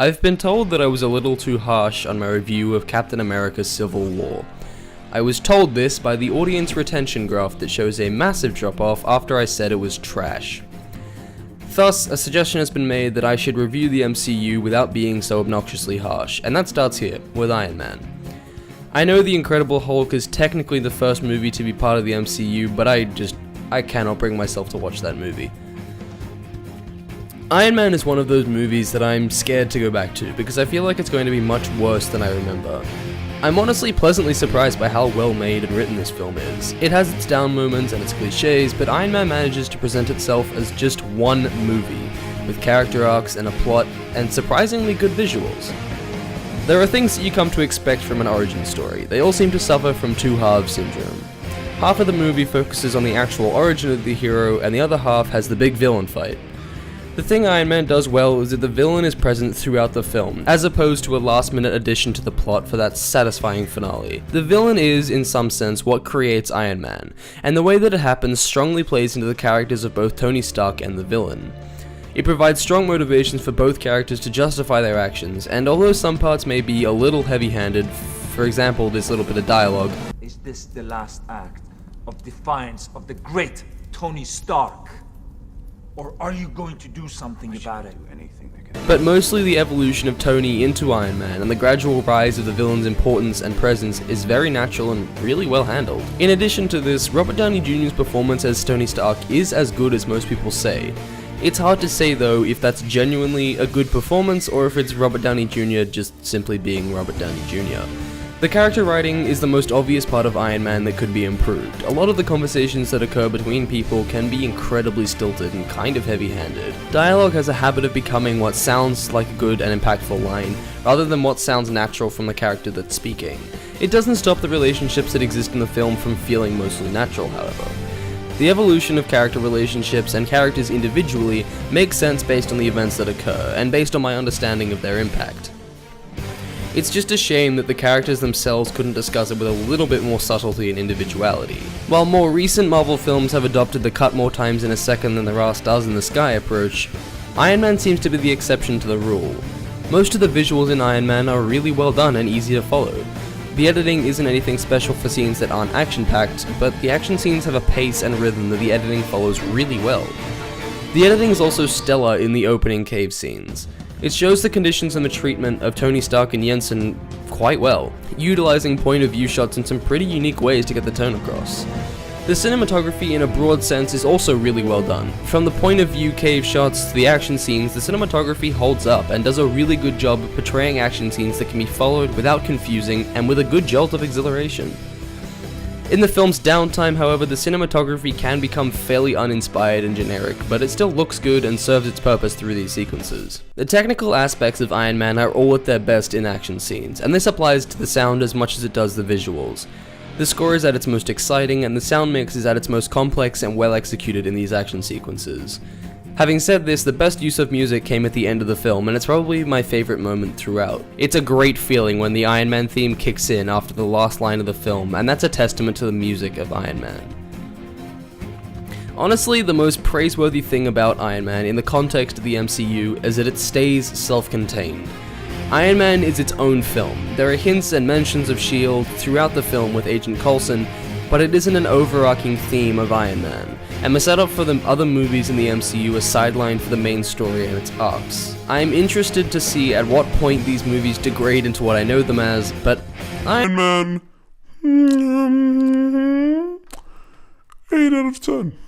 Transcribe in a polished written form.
I've been told that I was a little too harsh on my review of Captain America Civil War. I was told this by the audience retention graph that shows a massive drop-off after I said it was trash. Thus, a suggestion has been made that I should review the MCU without being so obnoxiously harsh, and that starts here, with Iron Man. I know The Incredible Hulk is technically the first movie to be part of the MCU, but I cannot bring myself to watch that movie. Iron Man is one of those movies that I'm scared to go back to, because I feel like it's going to be much worse than I remember. I'm honestly pleasantly surprised by how well made and written this film is. It has its down moments and its cliches, but Iron Man manages to present itself as just one movie, with character arcs and a plot, and surprisingly good visuals. There are things that you come to expect from an origin story. They all seem to suffer from two-halves syndrome. Half of the movie focuses on the actual origin of the hero, and the other half has the big villain fight. The thing Iron Man does well is that the villain is present throughout the film, as opposed to a last-minute addition to the plot for that satisfying finale. The villain is, in some sense, what creates Iron Man, and the way that it happens strongly plays into the characters of both Tony Stark and the villain. It provides strong motivations for both characters to justify their actions, and although some parts may be a little heavy-handed, for example this little bit of dialogue, "Is this the last act of defiance of the great Tony Stark? Or are you going to do something about it?" But mostly the evolution of Tony into Iron Man and the gradual rise of the villain's importance and presence is very natural and really well handled. In addition to this, Robert Downey Jr.'s performance as Tony Stark is as good as most people say. It's hard to say though if that's genuinely a good performance or if it's Robert Downey Jr. just simply being Robert Downey Jr. The character writing is the most obvious part of Iron Man that could be improved. A lot of the conversations that occur between people can be incredibly stilted and kind of heavy-handed. Dialogue has a habit of becoming what sounds like a good and impactful line, rather than what sounds natural from the character that's speaking. It doesn't stop the relationships that exist in the film from feeling mostly natural, however. The evolution of character relationships and characters individually makes sense based on the events that occur, and based on my understanding of their impact. It's just a shame that the characters themselves couldn't discuss it with a little bit more subtlety and individuality. While more recent Marvel films have adopted the cut more times in a second than the ass does in the sky approach, Iron Man seems to be the exception to the rule. Most of the visuals in Iron Man are really well done and easy to follow. The editing isn't anything special for scenes that aren't action-packed, but the action scenes have a pace and rhythm that the editing follows really well. The editing is also stellar in the opening cave scenes. It shows the conditions and the treatment of Tony Stark and Jensen quite well, utilizing point-of-view shots in some pretty unique ways to get the tone across. The cinematography in a broad sense is also really well done. From the point-of-view cave shots to the action scenes, the cinematography holds up and does a really good job of portraying action scenes that can be followed without confusing and with a good jolt of exhilaration. In the film's downtime, however, the cinematography can become fairly uninspired and generic, but it still looks good and serves its purpose through these sequences. The technical aspects of Iron Man are all at their best in action scenes, and this applies to the sound as much as it does the visuals. The score is at its most exciting, and the sound mix is at its most complex and well executed in these action sequences. Having said this, the best use of music came at the end of the film, and it's probably my favorite moment throughout. It's a great feeling when the Iron Man theme kicks in after the last line of the film, and that's a testament to the music of Iron Man. Honestly, the most praiseworthy thing about Iron Man in the context of the MCU is that it stays self-contained. Iron Man is its own film. There are hints and mentions of S.H.I.E.L.D. throughout the film with Agent Coulson, but it isn't an overarching theme of Iron Man, and the setup for the other movies in the MCU is sidelined for the main story and its arcs. I am interested to see at what point these movies degrade into what I know them as, but Iron Man 8 out of 10.